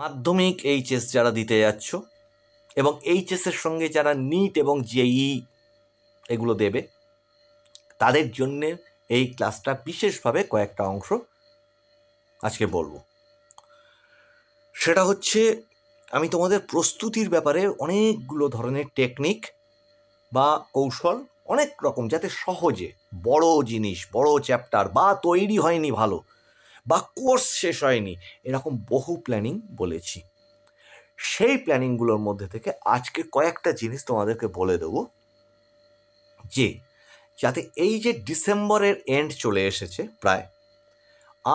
মাধ্যমিক এইচএস যারা দিতে যাচ্ছ এবং এইচএসের সঙ্গে যারা নিট এবং জেই এগুলো দেবে তাদের জন্যে এই ক্লাসটা বিশেষভাবে কয়েকটা অংশ আজকে বলবো। সেটা হচ্ছে আমি তোমাদের প্রস্তুতির ব্যাপারে অনেকগুলো ধরনের টেকনিক বা কৌশল অনেক রকম, যাতে সহজে বড় জিনিস, বড় চ্যাপ্টার বা তৈরি হয়নি ভালো বা কোর্স শেষ হয়নি, এরকম বহু প্ল্যানিং বলেছি। সেই প্ল্যানিংগুলোর মধ্যে থেকে আজকে কয়েকটা জিনিস তোমাদেরকে বলে দেবো, যে যাতে এই যে ডিসেম্বরের এন্ড চলে এসেছে প্রায়,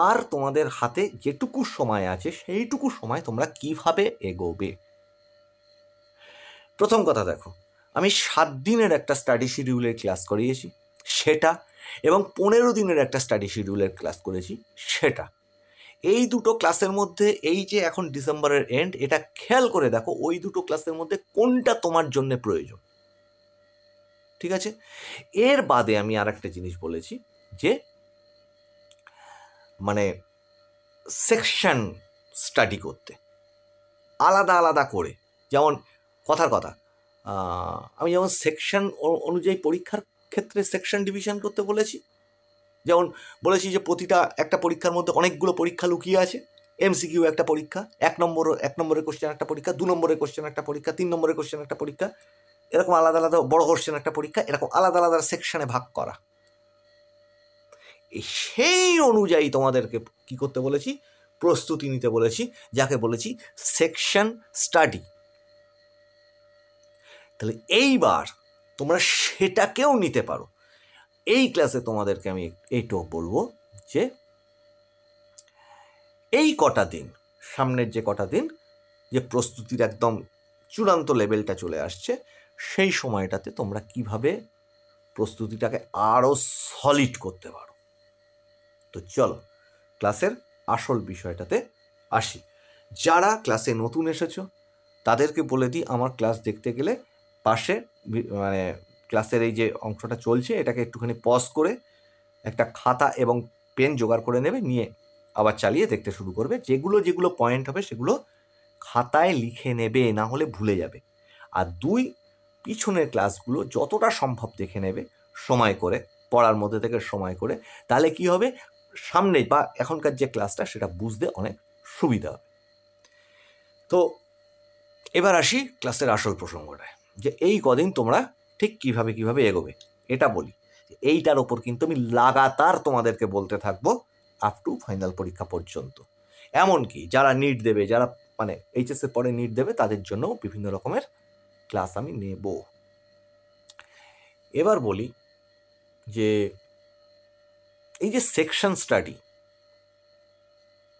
আর তোমাদের হাতে যেটুকু সময় আছে সেইটুকু সময় তোমরা কিভাবে এগোবে। প্রথম কথা দেখো, আমি 7 দিনের একটা স্টাডি শিডিউলের ক্লাস করিয়েছি সেটা, এবং 15 দিনের একটা স্টাডি শিডিউলের ক্লাস করেছি সেটা। এই দুটো ক্লাসের মধ্যে এই যে এখন ডিসেম্বরের এন্ড, এটা খেয়াল করে দেখো ওই দুটো ক্লাসের মধ্যে কোনটা তোমার জন্য প্রয়োজন। ঠিক আছে, এর বাদে আমি আর একটা জিনিস বলেছি, যে মানে সেকশন স্টাডি করতে আলাদা আলাদা করে। যেমন কথার কথা, আমি যেমন সেকশন অনুযায়ী পরীক্ষার ক্ষেত্রে সেকশন ডিভিশন করতে বলেছি। যেমন বলেছি যে প্রতিটা একটা পরীক্ষার মধ্যে অনেকগুলো পরীক্ষা লুকিয়ে আছে। এমসিকিউ একটা পরীক্ষা, এক নম্বরের কোশ্চেন একটা পরীক্ষা, 2 নম্বরের কোশ্চেন একটা পরীক্ষা, 3 নম্বরের কোশ্চেন একটা পরীক্ষা, এরকম আলাদা আলাদা বড় কোশ্চেন একটা পরীক্ষা, এরকম আলাদা আলাদা সেকশনে ভাগ করা। সেই অনুযায়ী তোমাদেরকে কি করতে বলেছি, প্রস্তুতি নিতে বলেছি, যাকে বলেছি সেকশন স্টাডি। তাহলে এইবার তোমরা সেটাকেও নিতে পারো। এই ক্লাসে তোমাদেরকে আমি এইটাও বলবো যে এই কটা দিন, সামনের যে কটা দিন, যে প্রস্তুতির একদম চূড়ান্ত লেভেলটা চলে আসছে, সেই সময়টাতে তোমরা কিভাবে প্রস্তুতিটাকে আরও সলিড করতে পারো। তো চলো ক্লাসের আসল বিষয়টাতে আসি। যারা ক্লাসে নতুন এসেছো তাদেরকে বলে দিই, আমার ক্লাস দেখতে গেলে পাশে মানে ক্লাসের এই যে অংশটা চলছে এটাকে একটুখানি পজ করে একটা খাতা এবং পেন জোগাড় করে নেবে, নিয়ে আবার চালিয়ে দেখতে শুরু করবে। যেগুলো যেগুলো পয়েন্ট হবে সেগুলো খাতায় লিখে নেবে, না হলে ভুলে যাবে। আর 2, পিছনের ক্লাসগুলো যতটা সম্ভব দেখে নেবে সময় করে, পড়ার মধ্যে থেকে সময় করে। তাহলে কি হবে, সামনে বা এখনকার যে ক্লাসটা সেটা বুঝতে অনেক সুবিধা হবে। তো এবার আসি ক্লাসের আসল প্রসঙ্গটায়, যে এই কদিন তোমরা ঠিক কিভাবে কিভাবে এগোবে। এটা বলি, এইটার ওপর কিন্তু আমি লাগাতার তোমাদেরকে বলতে থাকবো আপ টু ফাইনাল পরীক্ষা পর্যন্ত। এমনকি যারা নিট দেবে, যারা মানে এইচএস এর পরে নিট দেবে, তাদের জন্য বিভিন্ন রকমের ক্লাস আমি নেব। এবার বলি যে এই যে সেকশন স্টাডি,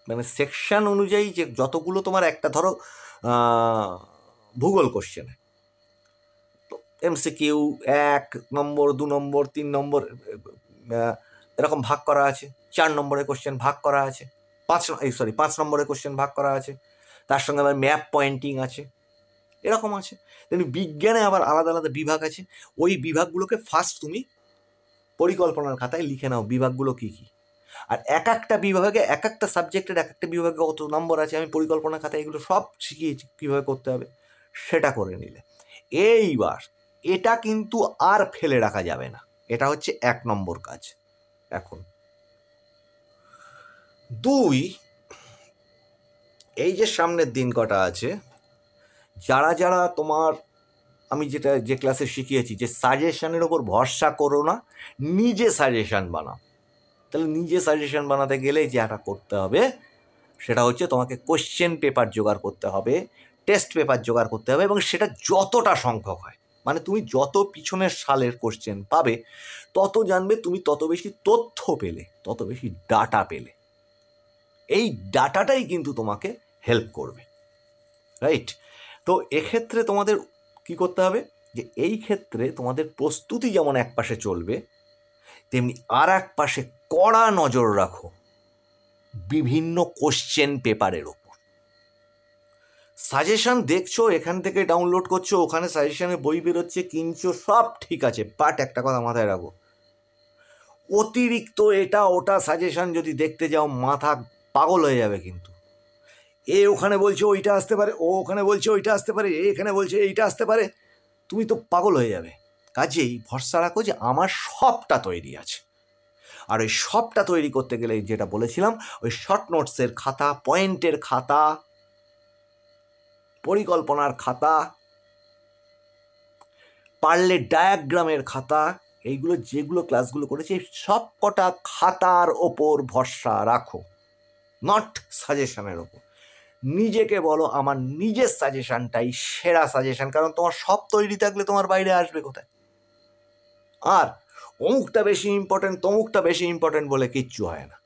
মানে সেকশন অনুযায়ী যে যতগুলো তোমার একটা ধরো ভূগোল কোশ্চেন, এমসিকিউ 1 নম্বর, 2 নম্বর, 3 নম্বর এরকম ভাগ করা আছে, 4 নম্বরের কোশ্চেন ভাগ করা আছে, 5 নম্বরের কোশ্চেন ভাগ করা আছে, তার সঙ্গে আবার ম্যাপ পয়েন্টিং আছে, এরকম আছে। তেমনি বিজ্ঞানে আবার আলাদা আলাদা বিভাগ আছে। ওই বিভাগগুলোকে ফার্স্ট তুমি পরিকল্পনার খাতায় লিখে নাও বিভাগগুলো কী কী, আর এক একটা বিভাগে, এক একটা সাবজেক্টের এক একটা বিভাগে কত নম্বর আছে, আমি পরিকল্পনা খাতায় এগুলো সব শিখিয়েছি কীভাবে করতে হবে, সেটা করে নিলে। এইবার এটা কিন্তু আর ফেলে রাখা যাবে না, এটা হচ্ছে 1 নম্বর কাজ। এখন 2, এই যে সামনের দিন কটা আছে, যারা যারা তোমার, আমি যে ক্লাসে শিখিয়েছি যে সাজেশনের ওপর ভরসা করো না, নিজে সাজেশন বানাও। তাহলে নিজে সাজেশন বানাতে গেলে যেটা করতে হবে সেটা হচ্ছে তোমাকে কোশ্চেন পেপার জোগাড় করতে হবে, টেস্ট পেপার জোগাড় করতে হবে, এবং সেটা যতটা সংখ্যক হয়, মানে তুমি যত পিছনের সালের কোশ্চেন পাবে তত জানবে তুমি, তত বেশি তথ্য পেলে, তত বেশি ডাটা পেলে। এই ডাটাটাই কিন্তু তোমাকে হেল্প করবে, রাইট? তো এক্ষেত্রে তোমাদের কি করতে হবে, যে এই ক্ষেত্রে তোমাদের প্রস্তুতি যেমন এক পাশে চলবে, তেমনি আর এক পাশে কড়া নজর রাখো বিভিন্ন কোশ্চেন পেপারের ওপর। সাজেশন দেখছো, এখান থেকে ডাউনলোড করছো, ওখানে সাজেশনের বই বেরোচ্ছে, কিনছো, সব ঠিক আছে, বাট একটা কথা মাথায় রাখো, অতিরিক্ত এটা ওটা সাজেশন যদি দেখতে যাও মাথা পাগল হয়ে যাবে। কিন্তু এ ওখানে বলছে ওইটা আসতে পারে, ও ওখানে বলছে ওইটা আসতে পারে, এ এখানে বলছে এইটা আসতে পারে, তুমি তো পাগল হয়ে যাবে। কাজেই ভরসা রাখো যে আমার সবটা তৈরি আছে। আর ওই সবটা তৈরি করতে গেলে যেটা বলেছিলাম, ওই শর্ট নোটসের খাতা, পয়েন্টের খাতা, পরিকল্পনার খাতা, পারলে ডায়াগ্রামের খাতা, এইগুলো যেগুলো ক্লাসগুলো করেছি সব কটা খাতার ওপর ভরসা রাখো, নট সাজেশনের ওপর। নিজেকে বলো আমার নিজের সাজেশনটাই সেরা সাজেশন, কারণ তোমার সব তৈরি থাকলে তোমার বাইরে আসবে কোথায়? আর অমুকটা বেশি ইম্পর্টেন্ট, তমুকটা বেশি ইম্পর্টেন্ট বলে কিচ্ছু হয় না।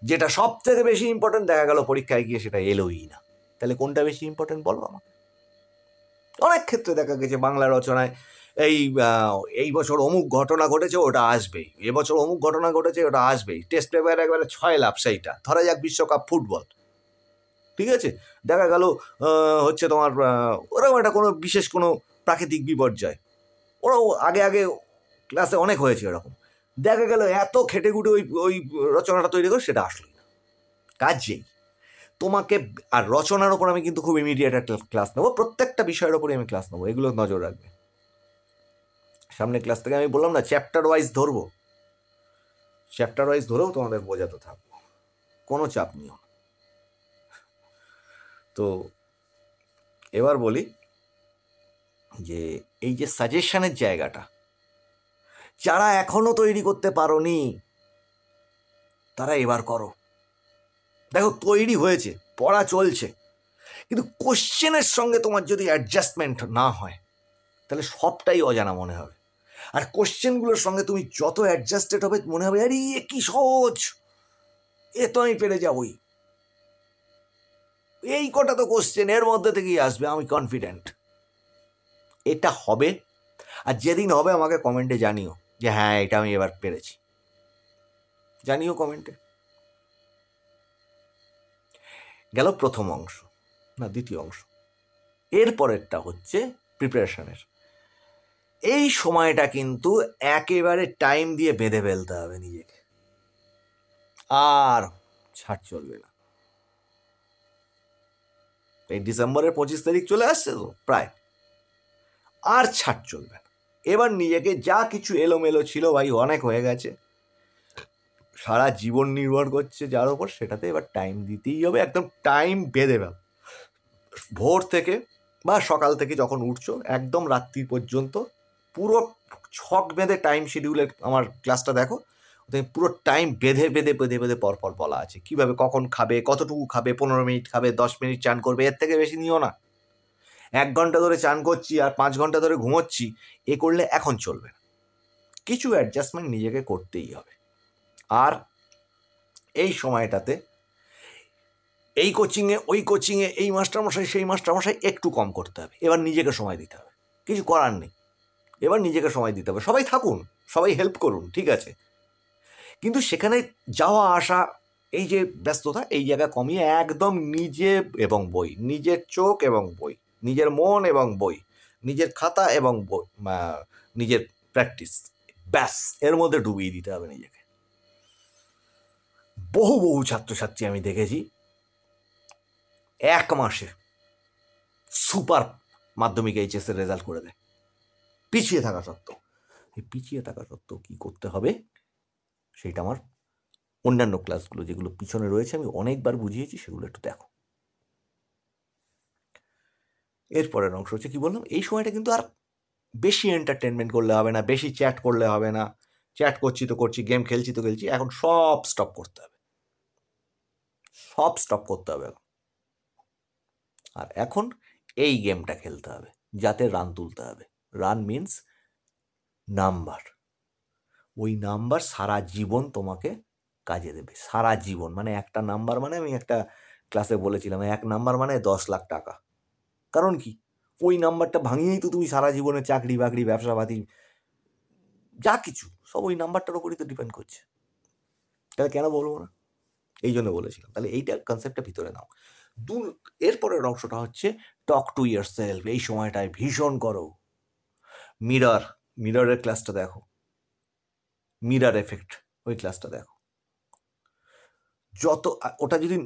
যেটা সব থেকে বেশি ইম্পর্টেন্ট দেখা গেল পরীক্ষায় গিয়ে সেটা এলোই না। তাহলে কোনটা বেশি ইম্পর্টেন্ট বলো আমাকে? অনেক ক্ষেত্রে দেখা গেছে বাংলা রচনায় এই বছর অমুক ঘটনা ঘটেছে ওটা আসবেই, এবছর অমুক ঘটনা ঘটেছে ওটা আসবেই, টেস্ট পেপার একবারে 6 লাভ। সেইটা ধরা যাক বিশ্বকাপ ফুটবল, ঠিক আছে, দেখা গেল হচ্ছে তোমার ওরকম একটা কোনো বিশেষ কোনো প্রাকৃতিক বিপর্যয়, ওরাও আগে আগে ক্লাসে অনেক হয়েছে এরকম, দেখা গেল এত খেটে খুটে ওই রচনাটা তৈরি করে সেটা আসলোই না। কাজেই তোমাকে, আর রচনার ওপর আমি কিন্তু খুব ইমিডিয়েট একটা ক্লাস নেবো, প্রত্যেকটা বিষয়ের ওপরে আমি ক্লাস নেবো, এগুলো নজর রাখবে। সামনে ক্লাস থেকে আমি বললাম না চ্যাপ্টার ওয়াইজ ধরবো, চ্যাপ্টার ওয়াইজ ধরেও তোমাদের বোঝাতে থাকবো, কোনো চাপ নিও। তো এবার বলি যে এই যে সাজেশনের জায়গাটা, যারা এখনো তৈরি করতে পারোনি তারা এবার করো। দেখো তৈরি হয়েছে, পড়া চলছে, কিন্তু কোশ্চেনের সঙ্গে তোমার যদি অ্যাডজাস্টমেন্ট না হয় তাহলে সবটাই অজানা মনে হবে। আর কোশ্চেনগুলোর সঙ্গে তুমি যত অ্যাডজাস্টেড হবে মনে হবে আরে এ কি সহজ, এ তো আমি পেরে যাবই, এই কটা তো কোশ্চেন এর মধ্যে থেকেই আসবে, আমি কনফিডেন্ট। এটা হবে, আর যেদিন হবে আমাকে কমেন্টে জানিও যে হ্যাঁ এটা আমি এবার পেরেছি, জানিও কমেন্টে। গেল প্রথম অংশ, না দ্বিতীয় অংশ। এরপরেরটা হচ্ছে প্রিপারেশনের। এই সময়টা কিন্তু একেবারে টাইম দিয়ে বেঁধে ফেলতে হবে নিজেকে, আর ছাড় চলবে না। এই ডিসেম্বরের 25 তারিখ চলে আসছে তো প্রায়, আর ছাড় চলবে না। এবার নিজেকে যা কিছু এলোমেলো ছিল ভাই অনেক হয়ে গেছে, সারা জীবন নির্ভর করছে যার ওপর, সেটাতে এবার টাইম দিতেই হবে, একদম টাইম বেঁধে ফেল। ভোর থেকে বা সকাল থেকে যখন উঠছো একদম রাত্রি পর্যন্ত পুরো ছক বেঁধে টাইম শিডিউলের আমার ক্লাসটা দেখো, পুরো টাইম বেঁধে বেঁধে বেঁধে বেঁধে পরপর বলা আছে কিভাবে কখন খাবে, কতটুকু খাবে, 15 মিনিট খাবে, 10 মিনিট চান করবে, এর থেকে বেশি নিও না। 1 ঘন্টা ধরে চান করছি আর 5 ঘন্টা ধরে ঘুমোচ্ছি, এ করলে এখন চলবে না, কিছু অ্যাডজাস্টমেন্ট নিজেকে করতেই হবে। আর এই সময়টাতে এই কোচিংয়ে ওই কোচিংয়ে এই মাস্টারমশাই সেই মাস্টারমশাই একটু কম করতে হবে, এবার নিজেকে সময় দিতে হবে, কিছু করার নেই, এবার নিজেকে সময় দিতে হবে। সবাই থাকুন, সবাই হেল্প করুন, ঠিক আছে, কিন্তু সেখানে যাওয়া আসা এই যে ব্যস্ততা, এই জায়গা কমিয়ে একদম নিজে এবং বই, নিজের চোখ এবং বই, নিজের মন এবং বই, নিজের খাতা এবং বই, নিজের প্র্যাকটিস, ব্যাস এর মধ্যে ডুবিয়ে দিতে হবে নিজেকে। বহু বহু ছাত্রছাত্রী আমি দেখেছি 1 মাসে সুপার মাধ্যমিক এইচএস এর রেজাল্ট করে দেয়, পিছিয়ে থাকা সত্ত্বেও। এই পিছিয়ে থাকা সত্ত্বেও কী করতে হবে সেটা আমার অন্যান্য ক্লাসগুলো যেগুলো পিছনে রয়েছে আমি অনেকবার বুঝিয়েছি, সেগুলো একটু দেখো। এরপরের অংশ হচ্ছে কি বললাম, এই সময়টা কিন্তু আর বেশি এন্টারটেনমেন্ট করলে হবে না, বেশি চ্যাট করলে হবে না, চ্যাট করছি তো করছি, গেম খেলছি তো খেলছি, এখন সব স্টপ করতে হবে, সব স্টপ করতে হবে এখন। আর এখন এই গেমটা খেলতে হবে যাতে রান তুলতে হবে। রান মিন্স নাম্বার, ওই নাম্বার সারা জীবন তোমাকে কাজে দেবে, সারা জীবন। মানে একটা নাম্বার মানে আমি একটা ক্লাসে বলেছিলাম 1 নাম্বার মানে 10 লাখ টাকা। কারণ কি, ওই নাম্বারটা ভাঙিয়েই তো তুমি সারা জীবনে চাকরি বাকরি ব্যবসাপাতি যা কিছু সব ওই নাম্বারটার ওপরই তো ডিপেন্ড করছে। তাহলে কেন বলবো না, এই জন্য বলেছিলাম। তাহলে এইটা কনসেপ্টটা ভিতরে নাও। এরপরের অংশটা হচ্ছে টক টু ইয়ার সেলফ। এই সময়টায় ভীষণ করো মিররের ক্লাসটা দেখো, মিরর এফেক্ট ওই ক্লাসটা দেখো। যত ওটা যদি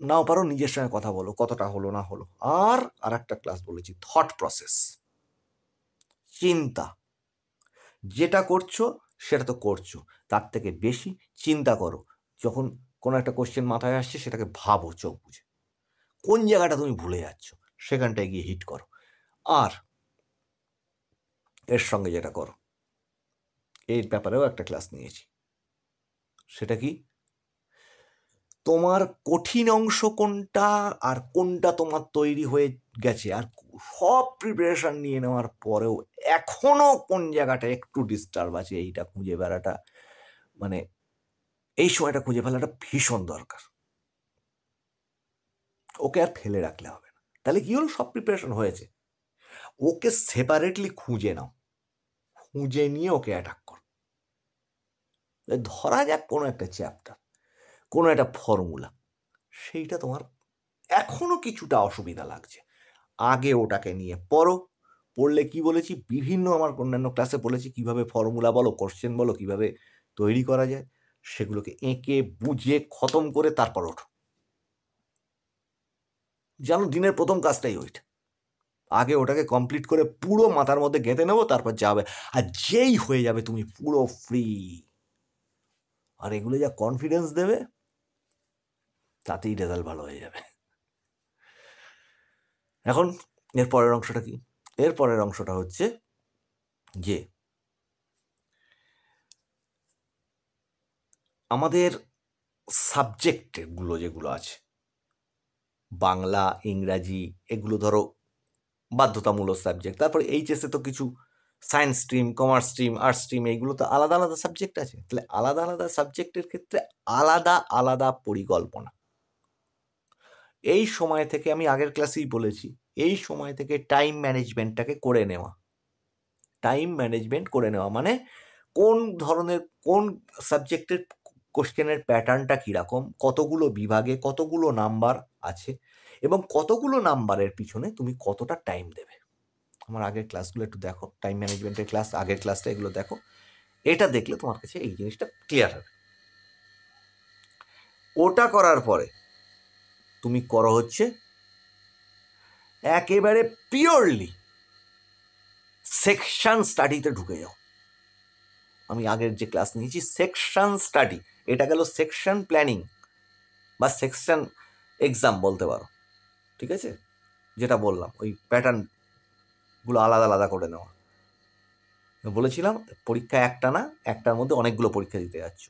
নাও পারো নিজের সঙ্গে কথা বলো, কতটা হলো না হলো। আর একটা ক্লাস বলেছি, থট প্রসেস, চিন্তা। যেটা করছো সেটা তো করছো, তার থেকে বেশি চিন্তা করো। যখন কোনো একটা কোশ্চেন মাথায় আসছে সেটাকে ভাবো চোখ বুঝে, কোন জায়গাটা তুমি ভুলে যাচ্ছ সেখানটায় গিয়ে হিট করো। আর এর সঙ্গে যেটা করো, এর ব্যাপারেও একটা ক্লাস নিয়েছি, সেটা কি, তোমার কঠিন অংশ কোনটা আর কোনটা তোমার তৈরি হয়ে গেছে, আর সব প্রিপারেশন নিয়ে নেওয়ার পরেও এখনো কোন জায়গাটা একটু ডিস্টার্ব আছে, এইটা খুঁজে বেড়াটা, মানে এই সময়টা খুঁজে ফেলাটা ভীষণ দরকার। ওকে আর ফেলে রাখলে হবে না। তাহলে কি হলো, সব প্রিপারেশন হয়েছে, ওকে সেপারেটলি খুঁজে নাও, খুঁজে নিয়ে ওকে অ্যাটাক করো। ধরা যাক কোনো একটা চ্যাপ্টার, কোনো একটা ফর্মুলা, সেইটা তোমার এখনো কিছুটা অসুবিধা লাগছে, আগে ওটাকে নিয়ে পড়ো। পড়লে কি বলেছি, বিভিন্ন আমার অন্যান্য ক্লাসে বলেছি কিভাবে ফর্মুলা বলো, কোশ্চেন বলো, কিভাবে তৈরি করা যায়, সেগুলোকে এঁকে বুঝে খতম করে তারপর ওঠো। জানো, দিনের প্রথম কাজটাই ওইটা, আগে ওটাকে কমপ্লিট করে পুরো মাথার মধ্যে গেঁথে নেবো, তারপর যাবে। আর যেই হয়ে যাবে তুমি পুরো ফ্রি, আর এগুলো যা কনফিডেন্স দেবে, তাতেই রেজাল্ট ভালো হয়ে যাবে। এখন এর পরের অংশটা কি, এর পরের অংশটা হচ্ছে যে আমাদের সাবজেক্টগুলো যেগুলো আছে, বাংলা, ইংরাজি, এগুলো ধরো বাধ্যতামূলক সাবজেক্ট। তারপর এইচএসে তো কিছু science stream, commerce stream, arts stream, এইগুলো তো আলাদা আলাদা সাবজেক্ট আছে। তাহলে আলাদা আলাদা সাবজেক্টের ক্ষেত্রে আলাদা আলাদা পরিকল্পনা। এই সময় থেকে, আমি আগের ক্লাসেই বলেছি, এই সময় থেকে টাইম ম্যানেজমেন্টটাকে করে নেওয়া। টাইম ম্যানেজমেন্ট করে নেওয়া মানে কোন ধরনের, কোন সাবজেক্টের কোশ্চেনের প্যাটার্নটা কীরকম, কতগুলো বিভাগে কতগুলো নাম্বার আছে, এবং কতগুলো নাম্বারের পিছনে তুমি কতটা টাইম দেবে। আমার আগের ক্লাসগুলো একটু দেখো, টাইম ম্যানেজমেন্টের ক্লাস, আগের ক্লাসটা, এগুলো দেখো। এটা দেখলে তোমার কাছে এই জিনিসটা ক্লিয়ার হবে। ওটা করার পরে তুমি করো হচ্ছে একেবারে পিওরলি সেকশন স্টাডিতে ঢুকে যাও। আমি আগের যে ক্লাস নিয়েছি সেকশন স্টাডি, এটা গেল সেকশন প্ল্যানিং বা সেকশন এক্সাম বলতে পারো, ঠিক আছে, যেটা বললাম ওই প্যাটার্নগুলো আলাদা আলাদা করে নেওয়া। বলেছিলাম পরীক্ষা একটা না, একটার মধ্যে অনেকগুলো পরীক্ষা দিতে যাচ্ছ।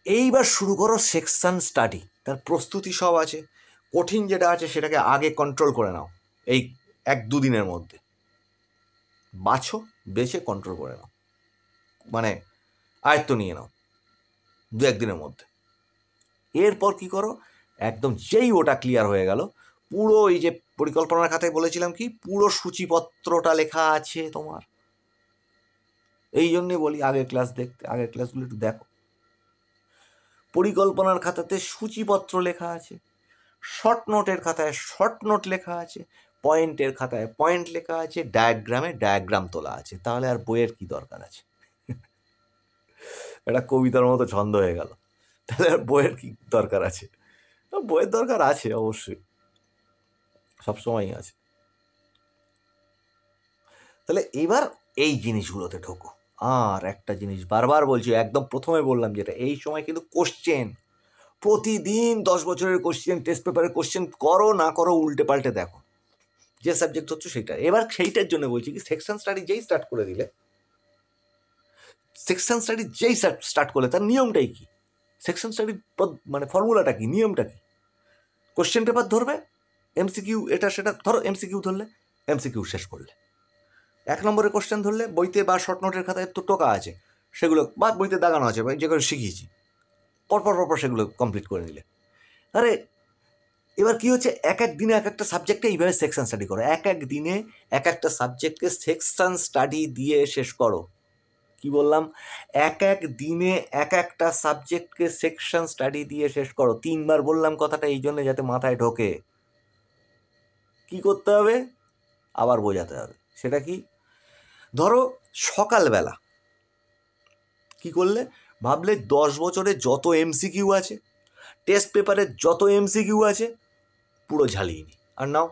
এইবার শুরু করো সেকশন স্টাডি, তার প্রস্তুতি সব আছে। কঠিন যেটা আছে সেটাকে আগে কন্ট্রোল করে নাও, এই 1-2 দিনের মধ্যে বাছো, বেছে কন্ট্রোল করে নাও, মানে আয়ত্ত নিয়ে নাও 2-1 দিনের মধ্যে। এরপর কি করো, একদম যেই ওটা ক্লিয়ার হয়ে গেল, পুরো এই যে পরিকল্পনার খাতায় বলেছিলাম কি, পুরো সূচিপত্রটা লেখা আছে তোমার। এই জন্যে বলি আগের ক্লাস দেখতে, আগের ক্লাসগুলো একটু দেখো। পরিকল্পনার খাতাতে সূচিপত্র লেখা আছে, শর্ট নোটের খাতায় শর্ট নোট লেখা আছে, পয়েন্টের খাতায় পয়েন্ট লেখা আছে, ডায়াগ্রামে ডায়াগ্রাম তোলা আছে। তাহলে আর বইয়ের কি দরকার আছে? এটা কবিতার মতো ছন্দ হয়ে গেল। তাহলে আর বইয়ের কি দরকার আছে? বইয়ের দরকার আছে অবশ্যই, সবসময়ই আছে। তাহলে এবার এই জিনিসগুলোতে ঢোকো। আর একটা জিনিস বারবার বলছি, একদম প্রথমে বললাম যেটা, এই সময় কিন্তু কোশ্চেন প্রতিদিন 10 বছরের কোশ্চেন, টেস্ট পেপারের কোশ্চেন করো না করো উল্টে পাল্টে দেখো, যে সাবজেক্ট হচ্ছে সেইটা। এবার সেইটার জন্য বলছি কি, সেকশন স্টাডি যেই স্টার্ট করে দিলে, সেকশন স্টাডি যেই স্টার্ট করলে, তার নিয়মটাই কি, সেকশন স্টাডির মানে ফর্মুলাটা কি, নিয়মটা কি, কোশ্চেন পেপার ধরবে, এমসিকিউ এটা সেটা, ধরো এমসিকিউ ধরলে, এমসিকিউ শেষ করলে। 1 নম্বরের কোশ্চেন ধরলে, বইতে বা শর্ট নোটের খাতায় তো টোকা আছে, সেগুলো বা বইতে দাগানো আছে, যেগুলো শিখিয়েছি, পরপর সেগুলো কমপ্লিট করে নিলে। আরে এবার কি হচ্ছে, এক এক দিনে এক একটা সাবজেক্টে এইভাবে সেকশন স্টাডি করো, এক এক দিনে এক একটা সাবজেক্টকে সেকশন স্টাডি দিয়ে শেষ করো। কি বললাম, এক এক দিনে এক একটা সাবজেক্টকে সেকশন স্টাডি দিয়ে শেষ করো। 3 বার বললাম কথাটা এই জন্য, যাতে মাথায় ঢোকে। কি করতে হবে, আবার বোঝাতে হবে। সেটা কি, ধরো সকালবেলা কি করলে, ভাবলে 10 বছরে যত এমসিকিউ আছে টেস্ট পেপারে যত এমসিকিউ আছে পুরো ঝালিয়ে নি। আর নাও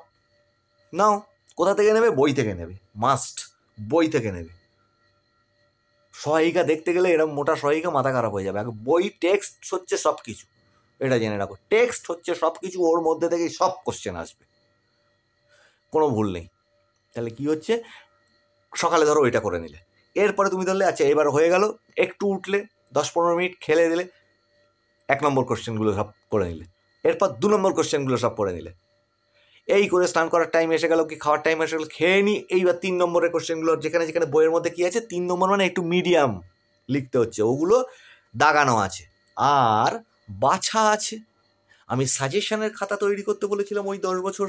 নাও, কোথা থেকে নেবে? বই থেকে নেবে, মাস্ট বই থেকে নেবে। সহায়িকা দেখতে গেলে এরকম মোটা সহায়িকা মাথা খারাপ হয়ে যাবে। আগে বই, টেক্সট হচ্ছে সব কিছু, এটা জেনে রাখো। টেক্সট হচ্ছে সব কিছু, ওর মধ্যে থেকেই সব কোশ্চেন আসবে, কোনো ভুল নেই। তাহলে কি হচ্ছে, সকালে ধরো ওইটা করে নিলে, এরপরে তুমি ধরলে আচ্ছা এবার হয়ে গেল, একটু উঠলে 10-15 মিনিট খেলে দিলে, 1 নম্বর কোশ্চেনগুলো সব করে নিলে, এরপর 2 নম্বর কোশ্চেনগুলো সব করে নিলে, এই করে স্নান করার টাইম এসে গেল, কি খাওয়ার টাইম এসে গেল, খেয়ে নি। এইবার 3 নম্বরের কোশ্চেনগুলো যেখানে যেখানে বইয়ের মধ্যে কি আছে 3 নম্বর মানে একটু মিডিয়াম লিখতে হচ্ছে, ওগুলো দাগানো আছে আর বাছা আছে। আমি সাজেশনের খাতা তৈরি করতে বলেছিলাম ওই 10 বছর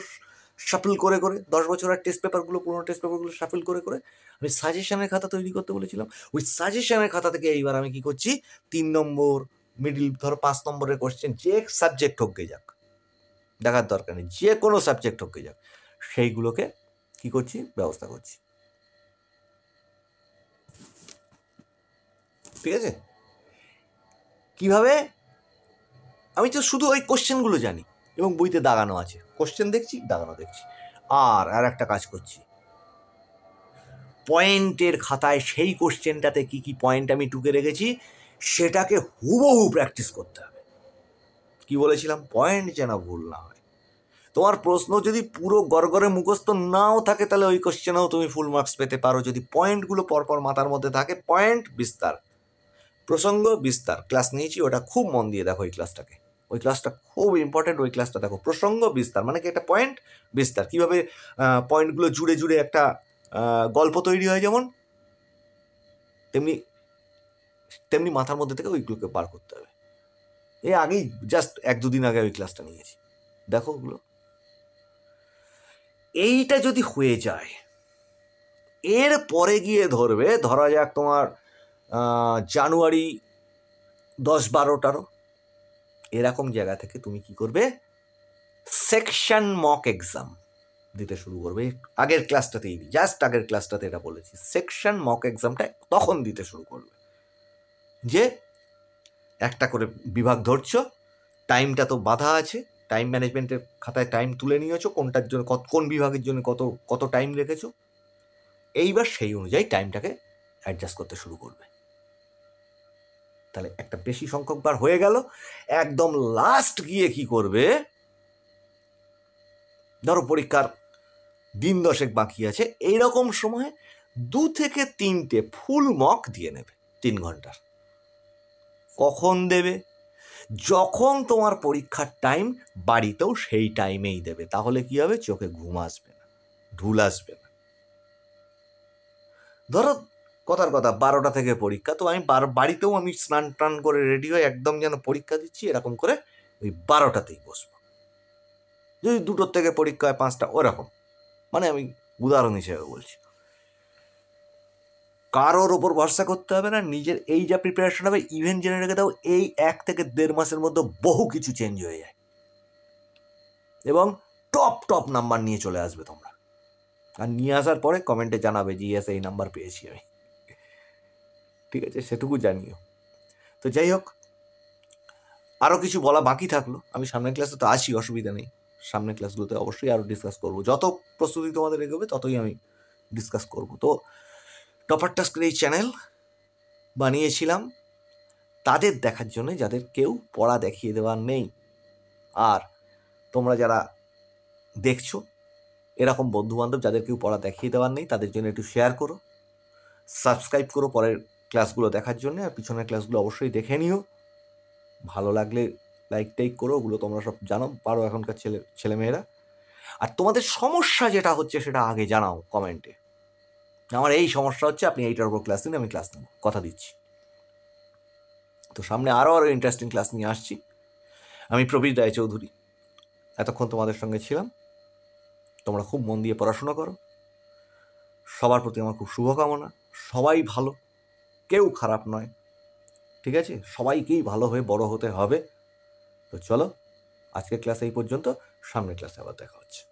শাফল করে করে, 10 বছর আর টেস্ট পেপারগুলো, পুরোনো টেস্ট পেপারগুলো শাফল করে করে আমি সাজেশনের খাতা তৈরি করতে বলেছিলাম। ওই সাজেশনের খাতা থেকে এইবার আমি কি করছি, 3 নম্বর, মিডিল, ধরো 5 নম্বরের কোশ্চেন, যে সাবজেক্ট হোক গে যাক, দেখার দরকার নেই, যে কোনো সাবজেক্ট হোক গে যাক, সেইগুলোকে কি করছি, ব্যবস্থা করছি। ঠিক আছে? কিভাবে? আমি তো শুধু ওই কোশ্চেনগুলো জানি এবং বইতে দাগানো আছে, কোশ্চেন দেখছি, দাগানো দেখছি। আর একটা কাজ করছি, পয়েন্টের খাতায় সেই কোশ্চেনটাতে কি কি পয়েন্ট আমি টুকে রেখেছি সেটাকে হুবহু প্র্যাকটিস করতে হবে। কি বলেছিলাম, পয়েন্ট যেন ভুল না হয়। তোমার প্রশ্ন যদি পুরো গড়গড়ে মুখস্থ নাও থাকে তাহলে ওই কোশ্চেনেও তুমি ফুল মার্কস পেতে পারো, যদি পয়েন্টগুলো পরপর মাথার মধ্যে থাকে। পয়েন্ট বিস্তার, প্রসঙ্গ বিস্তার ক্লাস নিয়েছি, ওটা খুব মন দিয়ে দেখো। ওই ক্লাসটাকে, ওই ক্লাসটা খুব ইম্পর্টেন্ট, ওই ক্লাসটা দেখো। প্রসঙ্গ বিস্তার মানে কি, একটা পয়েন্ট বিস্তার, কীভাবে পয়েন্টগুলো জুড়ে জুড়ে একটা গল্প তৈরি হয়, যেমন তেমনি তেমনি মাথার মধ্যে থেকে ওইগুলোকে বার করতে হবে। এই আগেই জাস্ট 1-2 দিন আগে ওই ক্লাসটা নিয়েছি, দেখো ওগুলো। এইটা যদি হয়ে যায়, এর পরে গিয়ে ধরবে, ধরা যাক তোমার জানুয়ারি 10-12-13, এরকম জায়গা থেকে তুমি কি করবে, সেকশন মক এক্সাম দিতে শুরু করবে। আগের ক্লাসটাতেই, জাস্ট আগের ক্লাসটাতে এটা বলেছি, সেকশন মক এক্সামটা তখন দিতে শুরু করবে, যে একটা করে বিভাগ ধরছো, টাইমটা তো বাধা আছে, টাইম ম্যানেজমেন্টের খাতায় টাইম তুলে নিয়েছো, কোনটার জন্য কোন বিভাগের জন্য কত টাইম রেখেছো, এইবার সেই অনুযায়ী টাইমটাকে অ্যাডজাস্ট করতে শুরু করবে। তাহলে একটা বেশি সংখ্যক বার হয়ে গেল। একদম লাস্ট গিয়ে কি করবে, ধরো পরীক্ষার দিন 10 বাকি আছে, এইরকম সময় 2 থেকে 3টে ফুল মক দিয়ে নেবে 3 ঘন্টার। কখন দেবে? যখন তোমার পরীক্ষার টাইম, বাড়িতেও সেই টাইমেই দেবে। তাহলে কি হবে, চোখে ঘুম আসবে না, ঢুল আসবে না। ধরো কথার কথা 12টা থেকে পরীক্ষা, তো আমি বাড়িতেও আমি স্নান টান করে রেডি হয়ে একদম যেন পরীক্ষা দিচ্ছি এরকম করে ওই 12টাতেই বসবো। যদি 2টোর থেকে পরীক্ষা হয় 5টা, ওরকম, মানে আমি উদাহরণ হিসেবে বলছি। কারোর ওপর ভরসা করতে হবে না, নিজের এই যা প্রিপারেশন হবে, ইভেন্ট জেনে রেখে দাও, এই 1 থেকে 1.5 মাসের মধ্যে বহু কিছু চেঞ্জ হয়ে যায় এবং টপ নাম্বার নিয়ে চলে আসবে তোমরা। আর নিয়ে আসার পরে কমেন্টে জানাবে যে এই নাম্বার পেয়েছি আমি। ঠিক আছে, সেটুকু জানিও। তো যাই হোক, আরও কিছু বলা বাকি থাকলো, আমি সামনের ক্লাসে তো আসি, অসুবিধা নেই। সামনের ক্লাসগুলোতে অবশ্যই আরও ডিসকাস করবো, যত প্রস্তুতি তোমাদের এগোবে ততই আমি ডিসকাস করব। তো টপার টাস্কের এই চ্যানেল বানিয়েছিলাম তাদের দেখার জন্য যাদের কেউ পড়া দেখিয়ে দেওয়ার নেই। আর তোমরা যারা দেখছো, এরকম বন্ধুবান্ধব যাদের কেউ পড়া দেখিয়ে দেওয়ার নেই, তাদের জন্য একটু শেয়ার করো, সাবস্ক্রাইব করো পরের ক্লাসগুলো দেখার জন্য। আর পিছনের ক্লাসগুলো অবশ্যই দেখে নিও, ভালো লাগলে লাইক টাইক করো, ওগুলো তোমরা সব জানো, পারো এখনকার ছেলেমেয়েরা। আর তোমাদের সমস্যা যেটা হচ্ছে সেটা আগে জানাও কমেন্টে, আমার এই সমস্যা হচ্ছে, আপনি এইটার উপর ক্লাস দিন, আমি ক্লাস নেব, কথা দিচ্ছি। তো সামনে আরও ইন্টারেস্টিং ক্লাস নিয়ে আসছি। আমি প্রবীর রায়চৌধুরী, এতক্ষণ তোমাদের সঙ্গে ছিলাম। তোমরা খুব মন দিয়ে পড়াশোনা করো, সবার প্রতি আমার খুব শুভকামনা। সবাই ভালো, কেউ খারাপ নয়, ঠিক আছে? সবাইকেই ভালো হয়ে বড় হতে হবে। তো চলো, আজকের ক্লাস এই পর্যন্ত, সামনের ক্লাসে আবার দেখা হচ্ছে।